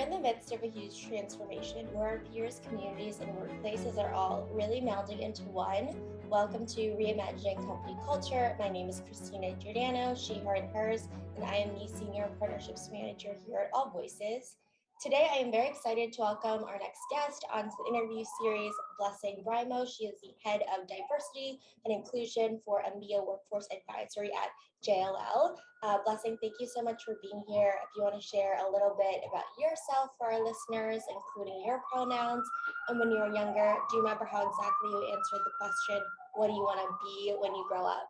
in the midst of a huge transformation where our peers, communities, and workplaces are all really melding into one. Welcome to Reimagining Company Culture. My name is Christina Giordano, she, her, and hers, and I am the Senior Partnerships Manager here at AllVoices. Today, I am very excited to welcome our next guest onto the interview series, Blessing Buraimoh. She is the Head of Diversity and Inclusion for EMEA Workforce Advisory at JLL. Blessing, thank you so much for being here. If you want to share a little bit about yourself for our listeners, including your pronouns, and when you were younger, do you remember how exactly you answered the question, what do you want to be when you grow up?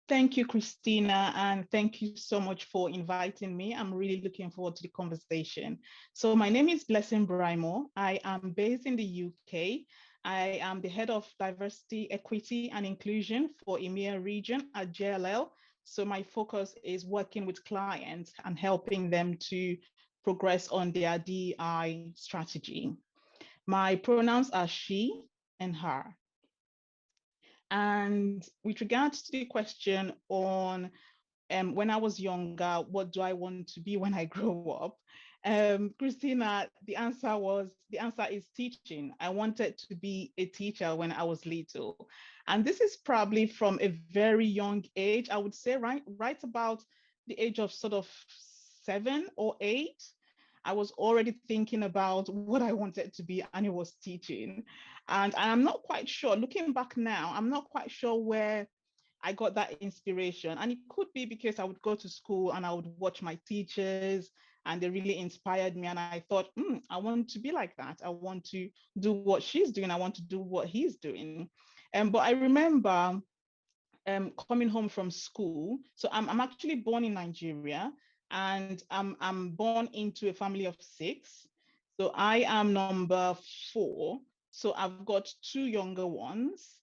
Thank you, Christina, and thank you so much for inviting me. I'm really looking forward to the conversation. So my name is Blessing Buraimoh. I am based in the UK. I am the head of diversity, equity, and inclusion for EMEA region at JLL. So my focus is working with clients and helping them to progress on their DI strategy. My pronouns are she and her. And with regards to the question on when I was younger, what do I want to be when I grow up? Christina, the answer is teaching. I wanted to be a teacher when I was little. And this is probably from a very young age, I would say, right about the age of sort of 7 or 8. I was already thinking about what I wanted to be, and it was teaching. And I'm not quite sure, looking back now, I'm not quite sure where I got that inspiration. And it could be because I would go to school and I would watch my teachers and they really inspired me. And I thought, I want to be like that. I want to do what she's doing. I want to do what he's doing. But I remember coming home from school. So I'm actually born in Nigeria and I'm born into a family of 6. So I am number 4. So I've got 2 younger ones.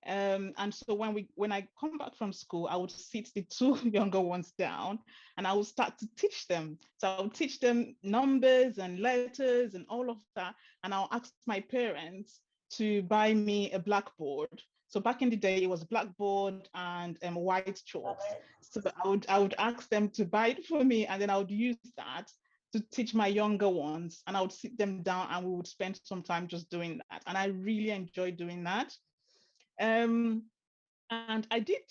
And so when I come back from school, I would sit the 2 younger ones down and I would start to teach them. So I would teach them numbers and letters and all of that. And I'll ask my parents to buy me a blackboard. So back in the day, it was blackboard and white Love chalks. it. So I would ask them to buy it for me, and then I would use that to teach my younger ones. And I would sit them down, and we would spend some time just doing that. And I really enjoyed doing that. Um, and I did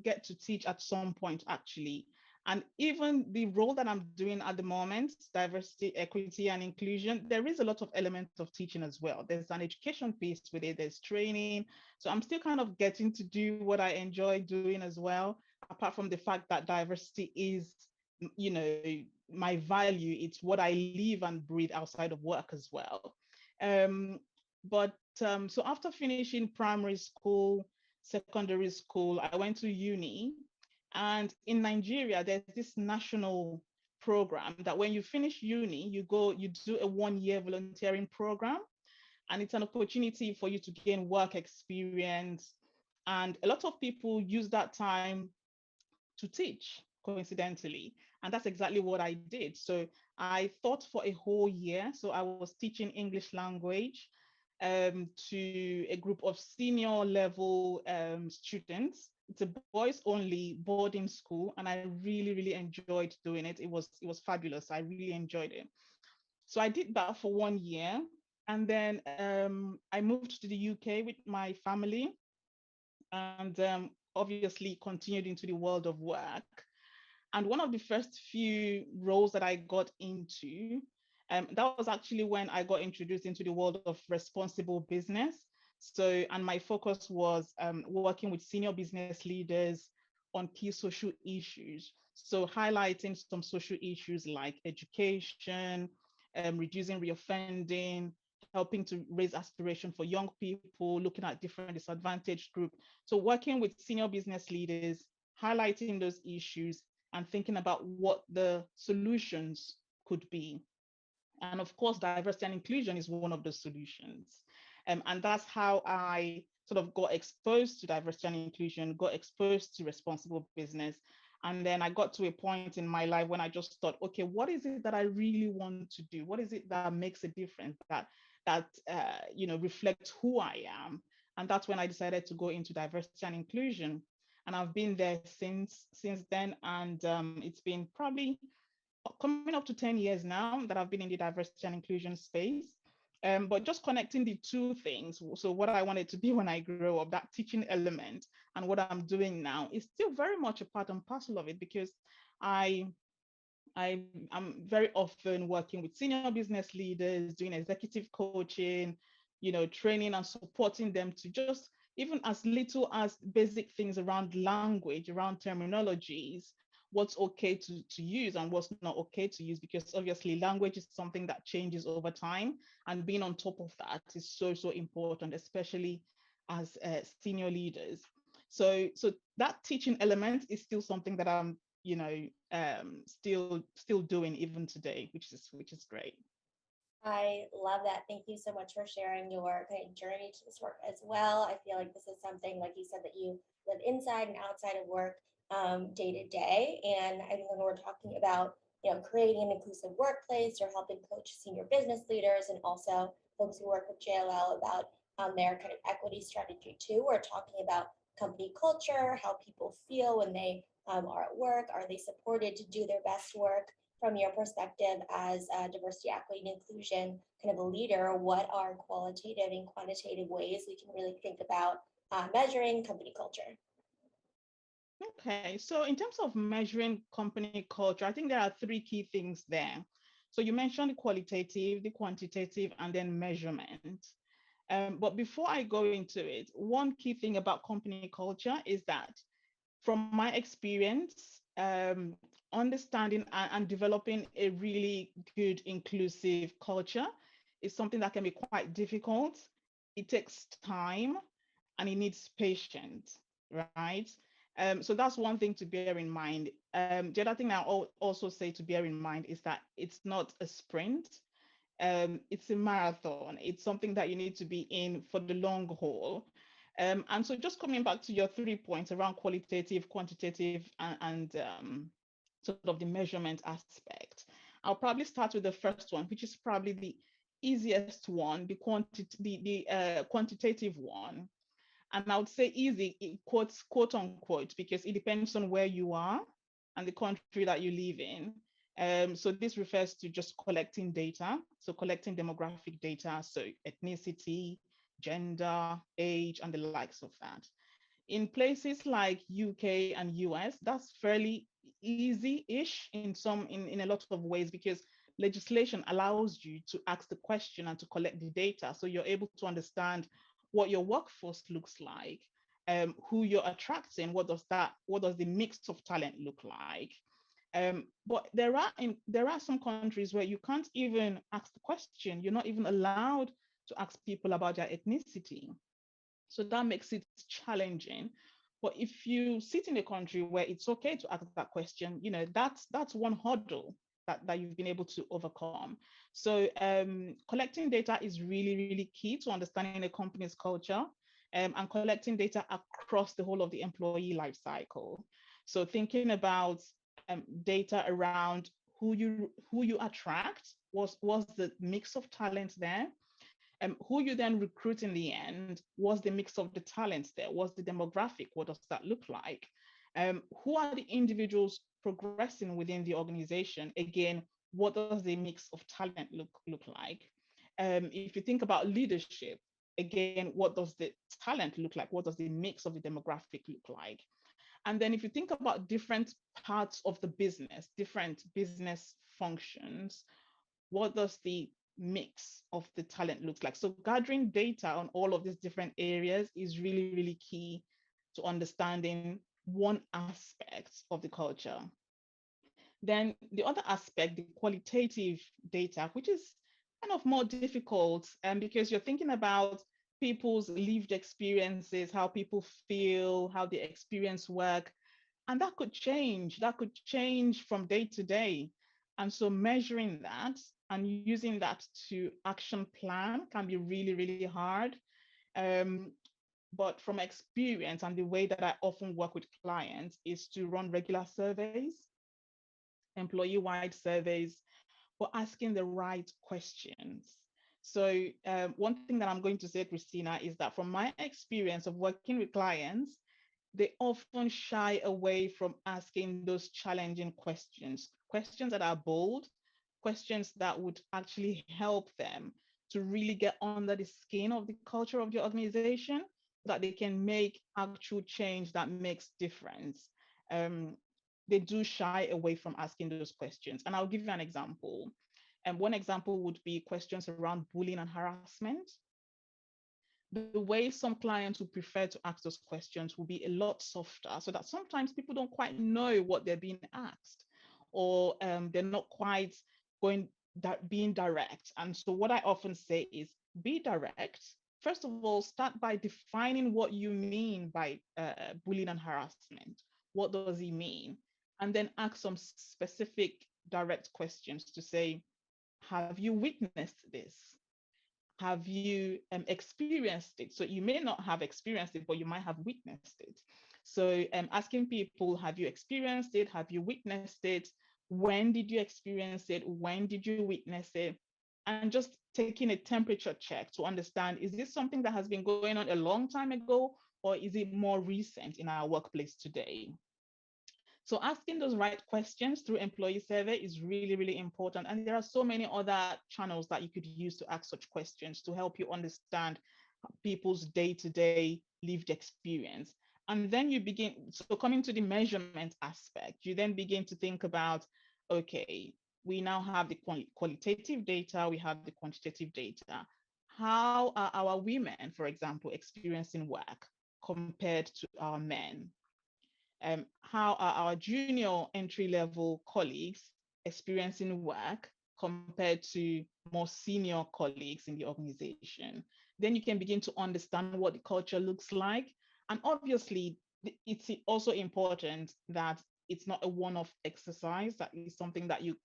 get to teach at some point actually. And even the role that I'm doing at the moment, diversity, equity, and inclusion, there is a lot of elements of teaching as well. There's an education piece with it, there's training. So I'm still kind of getting to do what I enjoy doing as well, apart from the fact that diversity is, you know, my value. It's what I live and breathe outside of work as well. Um, but so after finishing primary school, secondary school, I went to uni. And in Nigeria, there's this national program that when you finish uni, you do a 1-year volunteering program. And it's an opportunity for you to gain work experience. And a lot of people use that time to teach, coincidentally. And that's exactly what I did. So I taught for a whole year. So I was teaching English language to a group of senior level students. It's a boys only boarding school, and I really, really enjoyed doing it. It was fabulous. I really enjoyed it. So I did that for 1 year, and then I moved to the UK with my family, and obviously continued into the world of work. And one of the first few roles that I got into, that was actually when I got introduced into the world of responsible business. So, and my focus was working with senior business leaders on key social issues. So, highlighting some social issues like education, reducing reoffending, helping to raise aspiration for young people, looking at different disadvantaged groups. So, working with senior business leaders, highlighting those issues and thinking about what the solutions could be. And of course, diversity and inclusion is one of the solutions. And that's how I sort of got exposed to diversity and inclusion, got exposed to responsible business. And then I got to a point in my life when I just thought, okay, what is it that I really want to do? What is it that makes a difference, that reflects who I am? And that's when I decided to go into diversity and inclusion. And I've been there since then. And it's been probably coming up to 10 years now that I've been in the diversity and inclusion space. But just connecting the two things, so what I wanted to be when I grow up, that teaching element, and what I'm doing now is still very much a part and parcel of it, because I I'm very often working with senior business leaders, doing executive coaching, training and supporting them to just, even as little as basic things around language, around terminologies, what's okay to use and what's not okay to use, because obviously language is something that changes over time, and being on top of that is so important, especially as senior leaders. So that teaching element is still something that I'm still doing even today, which is great. I love that. Thank you so much for sharing your kind of journey to this work as well. I feel like this is something, like you said, that you live inside and outside of work day to day. And I think when we're talking about, creating an inclusive workplace or helping coach senior business leaders and also folks who work with JLL about their kind of equity strategy too, we're talking about company culture, how people feel when they are at work. Are they supported to do their best work? From your perspective as a diversity, equity, and inclusion kind of a leader, what are qualitative and quantitative ways we can really think about measuring company culture? Okay, so in terms of measuring company culture, I think there are three key things there. So you mentioned the qualitative, the quantitative, and then measurement. But before I go into it, one key thing about company culture is that, from my experience, understanding and developing a really good inclusive culture is something that can be quite difficult. It takes time and it needs patience, right? So that's one thing to bear in mind. The other thing I also say to bear in mind is that it's not a sprint. It's a marathon. It's something that you need to be in for the long haul. And so just coming back to your 3 points around qualitative, quantitative, and sort of the measurement aspect, I'll probably start with the first one, which is probably the easiest one, the quantitative one. And I would say easy, quote unquote, because it depends on where you are and the country that you live in. So this refers to just collecting data. So collecting demographic data, so ethnicity, gender, age, and the likes of that. In places like UK and US, that's fairly easy-ish in a lot of ways, because legislation allows you to ask the question and to collect the data. So you're able to understand what your workforce looks like, who you're attracting, what does the mix of talent look like. But there are some countries where you can't even ask the question. You're not even allowed to ask people about their ethnicity. So that makes it challenging. But if you sit in a country where it's okay to ask that question, that's one hurdle that you've been able to overcome. So collecting data is really, really key to understanding a company's culture, and collecting data across the whole of the employee life cycle. So thinking about data around who you attract, was the mix of talent there, who you then recruit in the end, what's the mix of the talents there, what's the demographic, what does that look like, who are the individuals progressing within the organization, again, what does the mix of talent look like. If you think about leadership, again, what does the talent look like, what does the mix of the demographic look like. And then if you think about different parts of the business, different business functions, what does the mix of the talent looks like. So gathering data on all of these different areas is really, really key to understanding one aspect of the culture. Then the other aspect, the qualitative data, which is kind of more difficult, because you're thinking about people's lived experiences, how people feel, how they experience work, and that could change from day to day. And so measuring that and using that to action plan can be really, really hard. um, but from experience and the way that I often work with clients is to run regular surveys, employee-wide surveys, for asking the right questions. So one thing that I'm going to say, Christina, is that from my experience of working with clients, they often shy away from asking those challenging questions, questions that are bold, questions that would actually help them to really get under the skin of the culture of the organization so that they can make actual change that makes difference. Um, they do shy away from asking those questions. And I'll give you an example. And one example would be questions around bullying and harassment. The way some clients would prefer to ask those questions will be a lot softer, so that sometimes people don't quite know what they're being asked, or they're not quite going that being direct. And so what I often say is be direct. First of all, start by defining what you mean by bullying and harassment. What does it mean? And then ask some specific direct questions to say, have you witnessed this? Have you experienced it? So you may not have experienced it, but you might have witnessed it. So asking people, have you experienced it? Have you witnessed it? When did you experience it? When did you witness it? And just taking a temperature check to understand, is this something that has been going on a long time ago, or is it more recent in our workplace today? So asking those right questions through employee survey is really, really important. And there are so many other channels that you could use to ask such questions to help you understand people's day-to-day lived experience. And then you begin, so coming to the measurement aspect, you then begin to think about, okay, we now have the qualitative data, we have the quantitative data. How are our women, for example, experiencing work compared to our men? How are our junior entry level colleagues experiencing work compared to more senior colleagues in the organization? Then you can begin to understand what the culture looks like. And obviously, it's also important that it's not a one-off exercise, that is something that you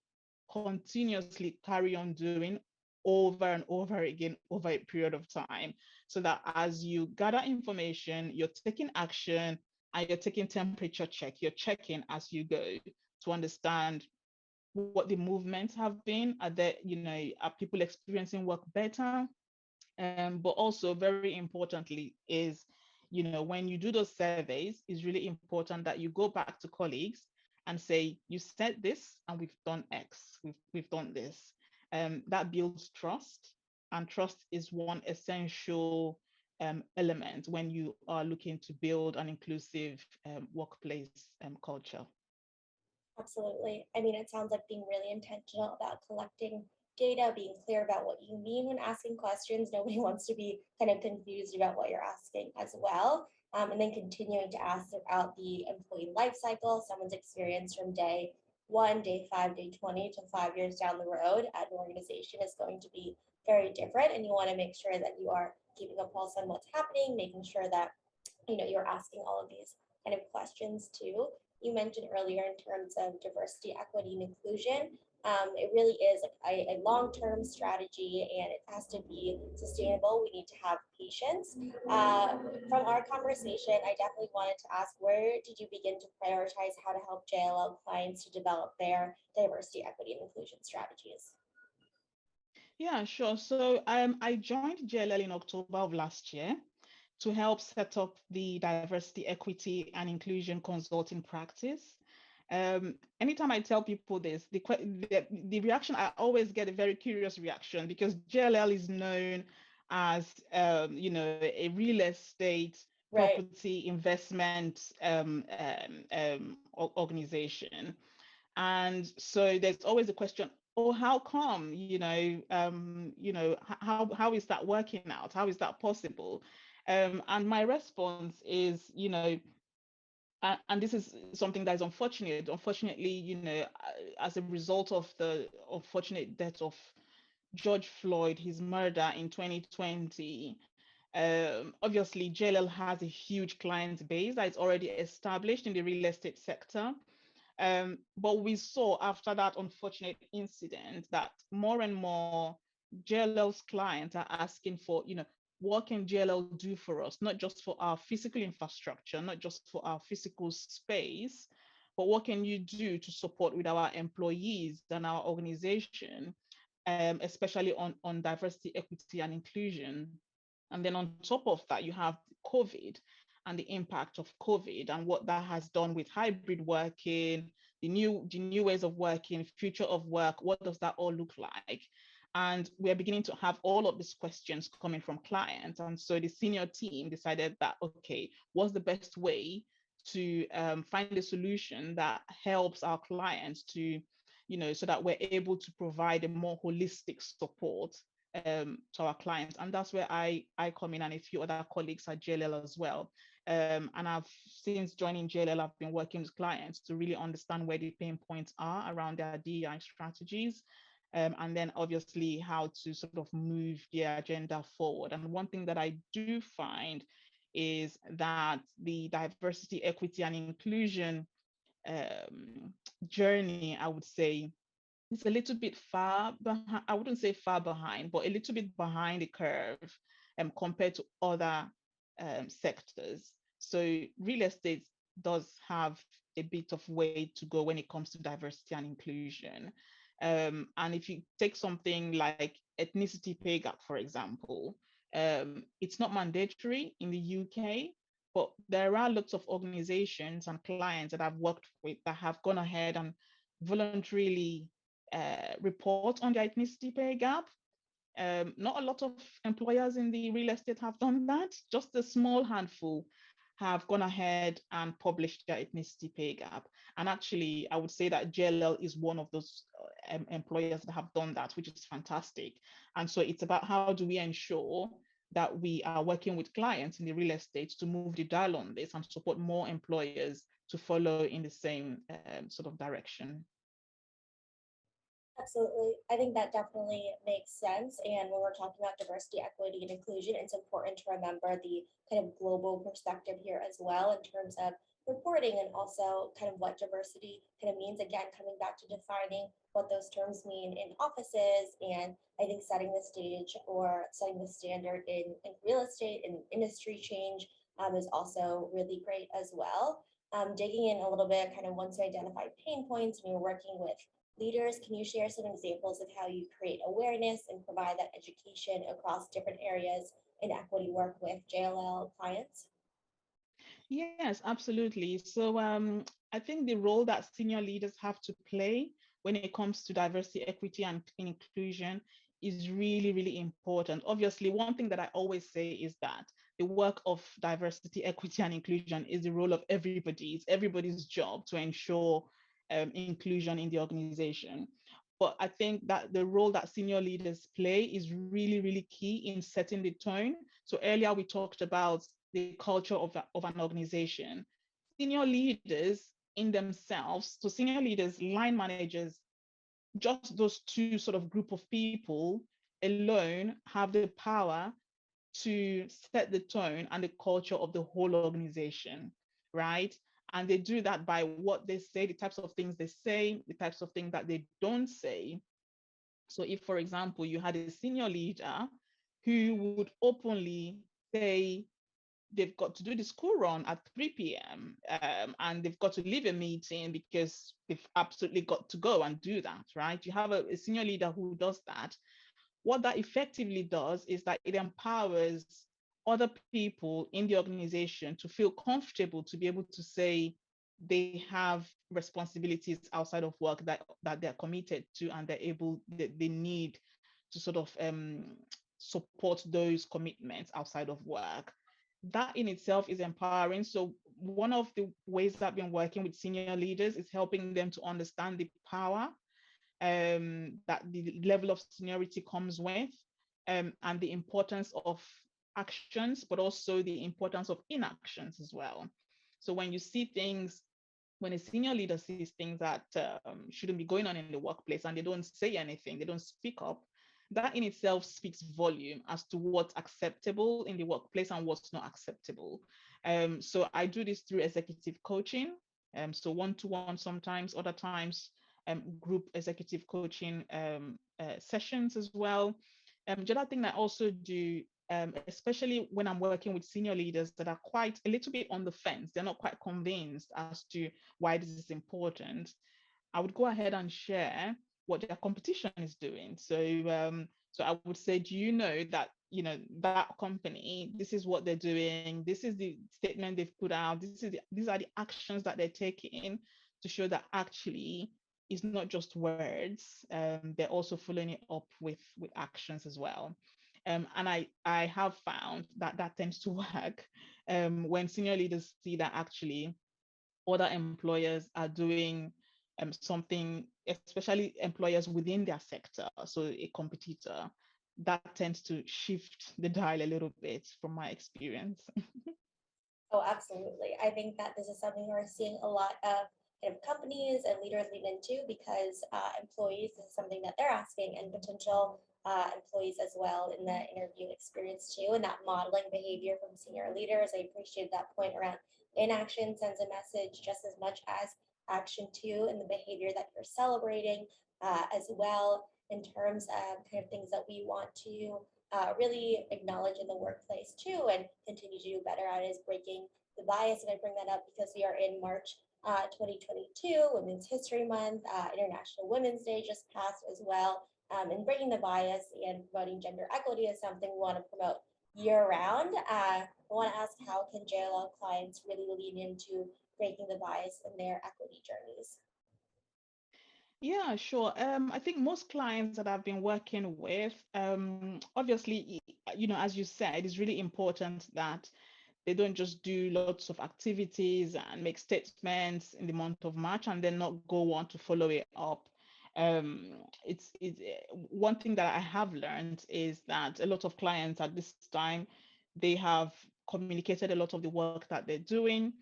continuously carry on doing over and over again over a period of time, so that as you gather information, you're taking action and you're taking temperature check, you're checking as you go to understand what the movements have been. Are there, are people experiencing work better? But also very importantly is, when you do those surveys, it's really important that you go back to colleagues and say, you said this and we've done X, we've done this. That builds trust, and trust is one essential element when you are looking to build an inclusive workplace culture. Absolutely. I mean, it sounds like being really intentional about collecting data, being clear about what you mean when asking questions. Nobody wants to be kind of confused about what you're asking as well. And then continuing to ask throughout the employee life cycle, someone's experience from day one, day 5, day 20 to 5 years down the road at an organization is going to be very different. And you want to make sure that you are keeping a pulse on what's happening, making sure that you're asking all of these kind of questions too. You mentioned earlier in terms of diversity, equity, and inclusion. It really is a long-term strategy, and it has to be sustainable. We need to have patience. From our conversation, I definitely wanted to ask, where did you begin to prioritize how to help JLL clients to develop their diversity, equity, and inclusion strategies? Yeah, sure. So I joined JLL in October of last year to help set up the diversity, equity, and inclusion consulting practice. Anytime I tell people this, the reaction, I always get a very curious reaction, because JLL is known as a real estate Right. property investment organization. And so there's always a question, oh, how come, how is that working out? How is that possible? And my response is, and this is something that is unfortunate. Unfortunately, as a result of the unfortunate death of George Floyd, his murder in 2020, obviously JLL has a huge client base that is already established in the real estate sector. But we saw after that unfortunate incident that more and more JLL's clients are asking for, what can JLL do for us, not just for our physical infrastructure, not just for our physical space, but what can you do to support with our employees and our organization, especially on diversity, equity, and inclusion. And then on top of that, you have COVID. and the impact of COVID and what that has done with hybrid working, the new ways of working, future of work. What does that all look like? And we're beginning to have all of these questions coming from clients. And so the senior team decided that, okay, what's the best way to find a solution that helps our clients to, so that we're able to provide a more holistic support to our clients. And that's where I come in, and a few other colleagues at JLL as well. And I've, since joining JLL, I've been working with clients to really understand where the pain points are around their DEI strategies. And then obviously how to sort of move their agenda forward. And one thing that I do find is that the diversity, equity, and inclusion journey, I would say, it's a little bit far behind. I wouldn't say far behind, but a little bit behind the curve compared to other sectors. So real estate does have a bit of way to go when it comes to diversity and inclusion. And if you take something like ethnicity pay gap, for example, it's not mandatory in the UK, but there are lots of organizations and clients that I've worked with that have gone ahead and voluntarily report on the ethnicity pay gap. Not a lot of employers in the real estate have done that. Just a small handful have gone ahead and published their ethnicity pay gap. And actually, I would say that JLL is one of those employers that have done that, which is fantastic. And so it's about how do we ensure that we are working with clients in the real estate to move the dial on this and support more employers to follow in the same sort of direction. Absolutely. I think that definitely makes sense. And when we're talking about diversity, equity, and inclusion, it's important to remember the kind of global perspective here as well in terms of reporting and also kind of what diversity kind of means. Again, coming back to defining what those terms mean in offices, and I think setting the stage or setting the standard in real estate and industry change is also really great as well. Digging in a little bit, kind of once you identify pain points and you're working with leaders, can you share some examples of how you create awareness and provide that education across different areas in equity work with JLL clients? Yes, absolutely. So I think the role that senior leaders have to play when it comes to diversity, equity, and inclusion is really, really important. Obviously, one thing that I always say is that the work of diversity, equity, and inclusion is the role of everybody. It's everybody's job to ensure inclusion in the organization. But I think that the role that senior leaders play is really, really key in setting the tone. So earlier we talked about the culture of an organization. Senior leaders in themselves, so senior leaders, line managers, just those two sort of group of people alone have the power to set the tone and the culture of the whole organization, right? And they do that by what they say, the types of things they say, the types of things that they don't say. So if, for example, you had a senior leader who would openly say they've got to do the school run at 3 p.m. And they've got to leave a meeting because they've absolutely got to go and do that, right? You have a senior leader who does that. What that effectively does is that it empowers other people in the organization to feel comfortable to be able to say they have responsibilities outside of work that they're committed to, and they need to sort of support those commitments outside of work. That in itself is empowering. So one of the ways that I've been working with senior leaders is helping them to understand the power that the level of seniority comes with, and the importance of actions, but also the importance of inactions as well. So when you see things, when a senior leader sees things that shouldn't be going on in the workplace and they don't say anything, they don't speak up, that in itself speaks volume as to what's acceptable in the workplace and what's not acceptable. So I do this through executive coaching. So one-to-one sometimes, other times group executive coaching sessions as well. The other thing I also do, especially when I'm working with senior leaders that are quite a little bit on the fence, they're not quite convinced as to why this is important, I would go ahead and share what their competition is doing. So I would say, do you know that that company, this is what they're doing, this is the statement they've put out, these are the actions that they're taking to show that actually it's not just words, they're also following it up with actions as well. And I have found that that tends to work when senior leaders see that actually other employers are doing something, especially employers within their sector, so a competitor, that tends to shift the dial a little bit from my experience. Oh, absolutely. I think that this is something we're seeing a lot of kind of companies and leaders lean into because employees, this is something that they're asking, and potential employees as well in the interview experience too, and that modeling behavior from senior leaders. I appreciate that point around inaction sends a message just as much as action too, and the behavior that you're celebrating as well in terms of kind of things that we want to really acknowledge in the workplace too and continue to do better at is breaking the bias. And I bring that up because we are in March 2022, Women's History Month, International Women's Day just passed as well. And breaking the bias and promoting gender equity is something we want to promote year round. I want to ask, how can JLL clients really lean into breaking the bias in their equity journeys? Yeah, sure. I think most clients that I've been working with, obviously, as you said, it's really important that they don't just do lots of activities and make statements in the month of March and then not go on to follow it up. It's one thing that I have learned is that a lot of clients at this time, they have communicated a lot of the work that they're doing.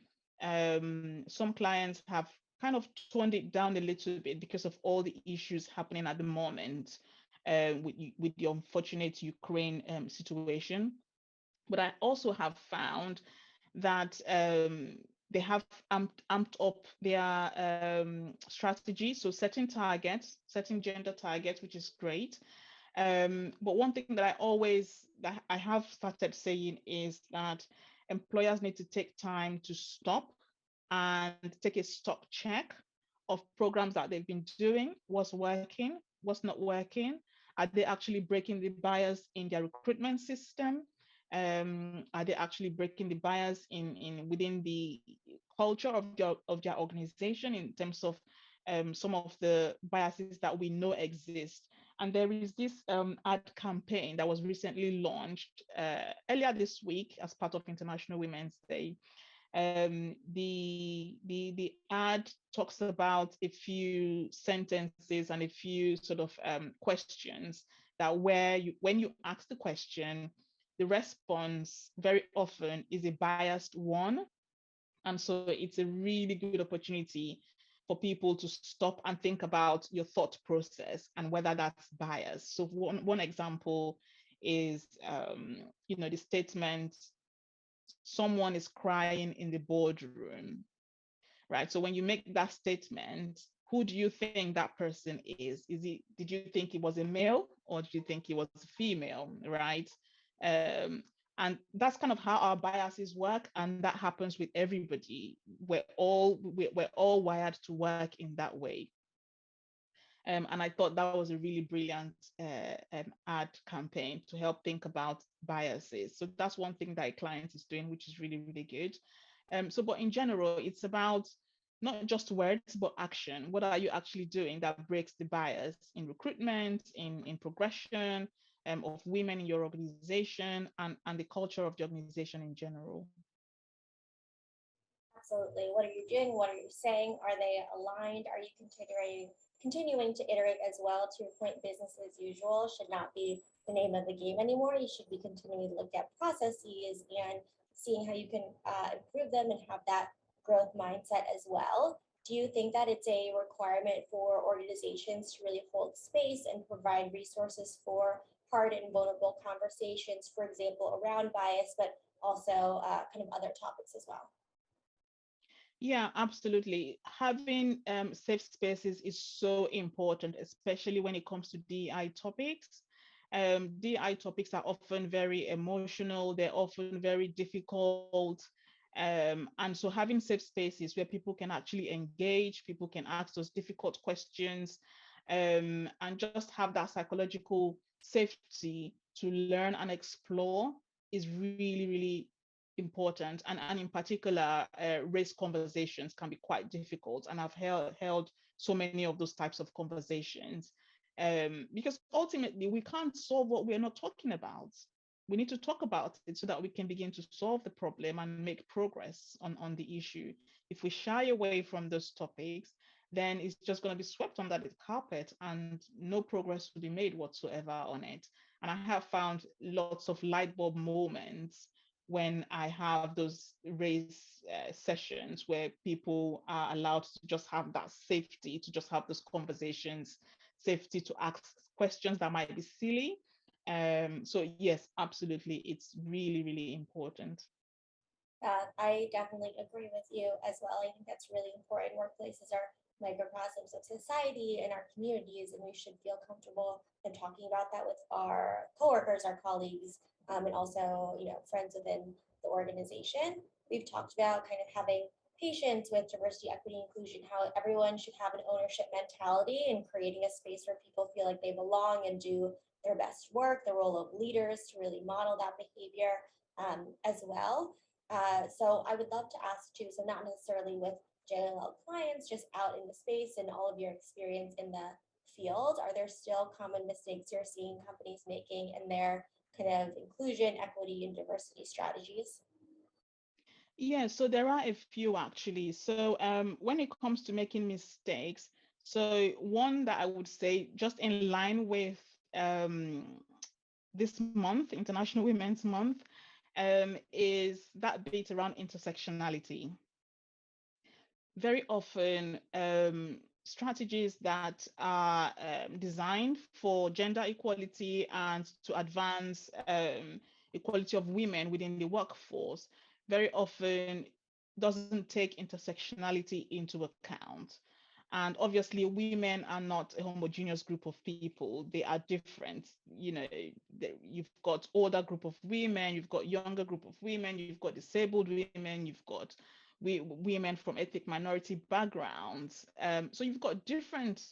Some clients have kind of toned it down a little bit because of all the issues happening at the moment with the unfortunate Ukraine situation. But I also have found that they have amped up their strategy. So setting targets, setting gender targets, which is great. But one thing that that I have started saying is that employers need to take time to stop and take a stock check of programs that they've been doing, what's working, what's not working. Are they actually breaking the bias in their recruitment system? Are they actually breaking the bias in within the culture of their organization in terms of some of the biases that we know exist? And there is this ad campaign that was recently launched earlier this week as part of International Women's Day. The ad talks about a few sentences and a few sort of questions that when you ask the question, the response very often is a biased one. And so it's a really good opportunity for people to stop and think about your thought process and whether that's biased. So one example is, the statement, someone is crying in the boardroom, right? So when you make that statement, who do you think that person is? Did you think it was a male or did you think it was a female, right? Um, and that's kind of how our biases work, and that happens with everybody. We're all wired to work in that way. And I thought that was a really brilliant ad campaign to help think about biases. So that's one thing that a client is doing, which is really, really good. But in general, it's about not just words, but action. What are you actually doing that breaks the bias in recruitment, in progression of women in your organization, and the culture of the organization in general? Absolutely. What are you doing? What are you saying? Are they aligned? Are you continuing to iterate as well? To your point, business as usual should not be the name of the game anymore. You should be continuing to look at processes and seeing how you can improve them and have that growth mindset as well. Do you think that it's a requirement for organizations to really hold space and provide resources for hard and vulnerable conversations, for example, around bias, but also kind of other topics as well? Yeah, absolutely. Having safe spaces is so important, especially when it comes to DI topics. DI topics are often very emotional, they're often very difficult. And so having safe spaces where people can actually engage, people can ask those difficult questions, and just have that psychological safety to learn and explore is really, really important. And in particular, race conversations can be quite difficult. And I've held so many of those types of conversations, because ultimately we can't solve what we're not talking about. We need to talk about it so that we can begin to solve the problem and make progress on the issue. If we shy away from those topics, then it's just going to be swept under the carpet and no progress will be made whatsoever on it. And I have found lots of light bulb moments when I have those race sessions where people are allowed to just have that safety, to just have those conversations, safety to ask questions that might be silly. So yes, absolutely, it's really, really important. I definitely agree with you as well. I think that's really important. Workplaces are microcosms of society and our communities, and we should feel comfortable in talking about that with our coworkers, our colleagues, and also, friends within the organization. We've talked about kind of having patience with diversity, equity, inclusion, how everyone should have an ownership mentality and creating a space where people feel like they belong and do their best work, the role of leaders to really model that behavior as well. So I would love to ask too, so not necessarily with JLL clients, just out in the space and all of your experience in the field, are there still common mistakes you're seeing companies making in their kind of inclusion, equity, and diversity strategies? Yeah, so there are a few actually. So when it comes to making mistakes, so one that I would say, just in line with this month, International Women's Month, is that bit around intersectionality. Very often, strategies that are designed for gender equality and to advance equality of women within the workforce very often doesn't take intersectionality into account. And obviously, women are not a homogeneous group of people. They are different. You've got older group of women, you've got younger group of women, you've got disabled women, you've got women from ethnic minority backgrounds. So you've got different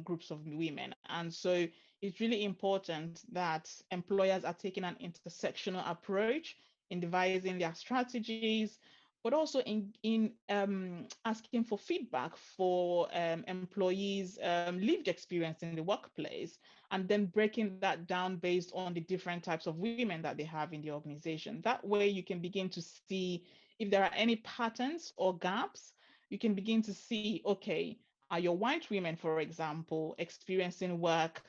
groups of women. And so it's really important that employers are taking an intersectional approach in devising their strategies, but also in asking for feedback for employees' lived experience in the workplace, and then breaking that down based on the different types of women that they have in the organization. That way, you can begin to see if there are any patterns or gaps. You can begin to see, okay, are your white women, for example, experiencing work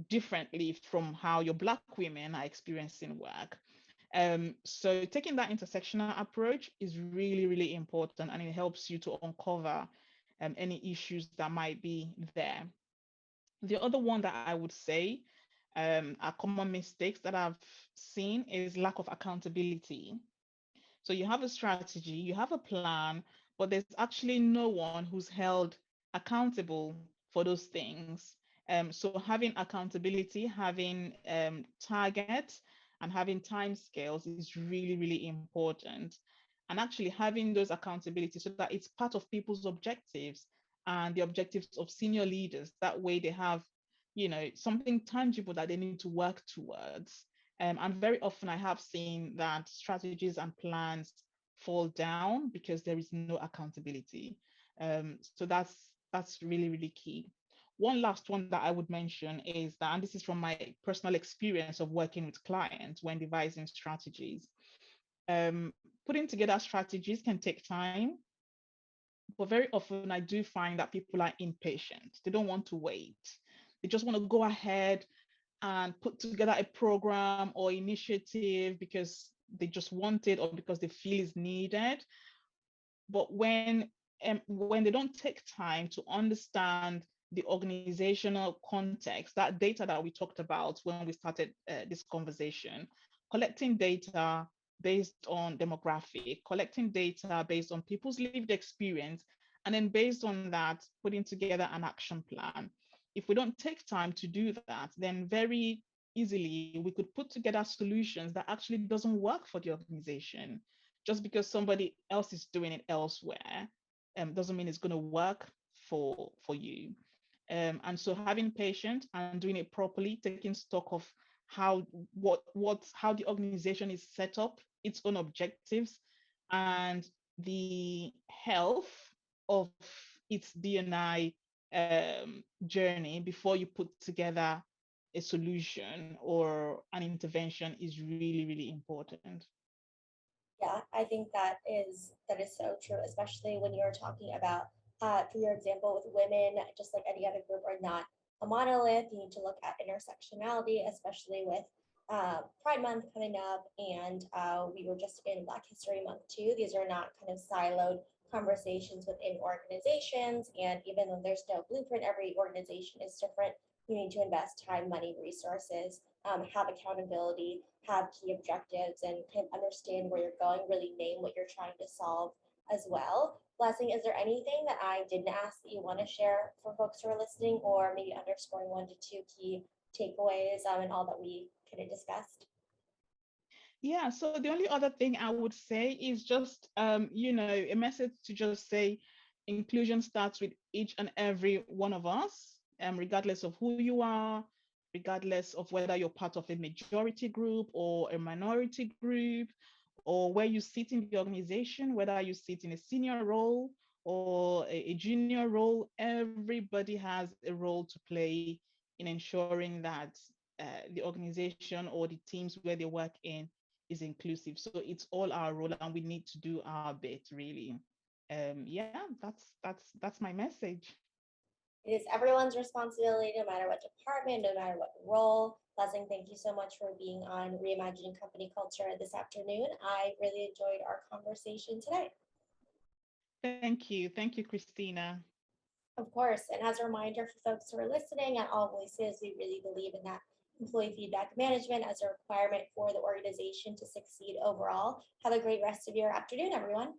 differently from how your Black women are experiencing work? So taking that intersectional approach is really, really important, and it helps you to uncover any issues that might be there. The other one that I would say are common mistakes that I've seen is lack of accountability. So you have a strategy, you have a plan, but there's actually no one who's held accountable for those things. So having accountability, having targets, and having time scales is really, really important. And actually having those accountability so that it's part of people's objectives and the objectives of senior leaders. That way they have, something tangible that they need to work towards. And very often I have seen that strategies and plans fall down because there is no accountability. So that's really, really key. One last one that I would mention is that, and this is from my personal experience of working with clients when devising strategies. Putting together strategies can take time, but very often I do find that people are impatient. They don't want to wait. They just want to go ahead and put together a program or initiative because they just want it or because they feel it's needed. But when they don't take time to understand the organizational context, that data that we talked about when we started this conversation, collecting data based on demographic, collecting data based on people's lived experience, and then based on that, putting together an action plan. If we don't take time to do that, then very easily we could put together solutions that actually doesn't work for the organization. Just because somebody else is doing it elsewhere doesn't mean it's going to work for you. And so having patience and doing it properly, taking stock of how how the organization is set up, its own objectives, and the health of its D&I journey before you put together a solution or an intervention is really, really important. Yeah, I think that is so true, especially when you're talking about, for your example, with women, just like any other group, are not a monolith. You need to look at intersectionality, especially with Pride Month coming up, and we were just in Black History Month too. These are not kind of siloed conversations within organizations, and even though there's no blueprint, every organization is different. You need to invest time, money, resources, have accountability, have key objectives, and kind of understand where you're going, really name what you're trying to solve as well. Blessing, is there anything that I didn't ask that you want to share for folks who are listening, or maybe underscoring 1 to 2 key takeaways and all that we kind of discussed? Yeah, so the only other thing I would say is just, a message to just say inclusion starts with each and every one of us, regardless of who you are, regardless of whether you're part of a majority group or a minority group, or where you sit in the organization, whether you sit in a senior role or a junior role, everybody has a role to play in ensuring that the organization or the teams where they work in is inclusive. So it's all our role, and we need to do our bit, really. Yeah, that's my message. It is everyone's responsibility, no matter what department, no matter what role. Blessing, thank you so much for being on Reimagining Company Culture this afternoon. I really enjoyed our conversation today. Thank you, Christina. Of course, and as a reminder for folks who are listening, at AllVoices, we really believe in that employee feedback management as a requirement for the organization to succeed overall. Have a great rest of your afternoon, everyone.